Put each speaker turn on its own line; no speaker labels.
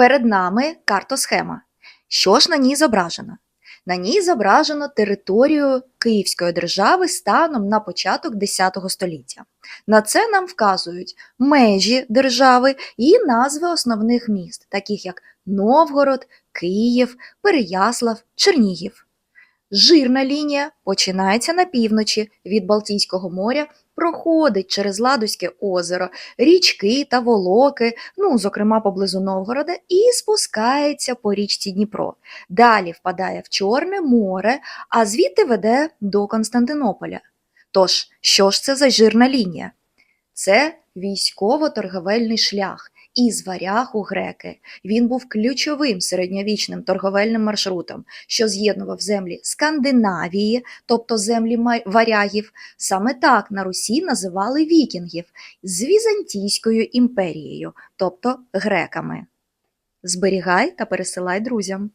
Перед нами картосхема. Що ж на ній зображено? На ній зображено територію Київської держави станом на початок X століття. На це нам вказують межі держави і назви основних міст, таких як Новгород, Київ, Переяслав, Чернігів. Жирна лінія починається на півночі від Балтійського моря, проходить через Ладозьке озеро, річки та волоки, зокрема поблизу Новгорода, і спускається по річці Дніпро. Далі впадає в Чорне море, а звідти веде до Константинополя. Тож, що ж це за жирна лінія? Це військово-торговельний шлях із варяг у греки. Він був ключовим середньовічним торговельним маршрутом, що з'єднував землі Скандинавії, тобто землі варягів. Саме так на Русі називали вікінгів, з Візантійською імперією, тобто греками. Зберігай та пересилай друзям.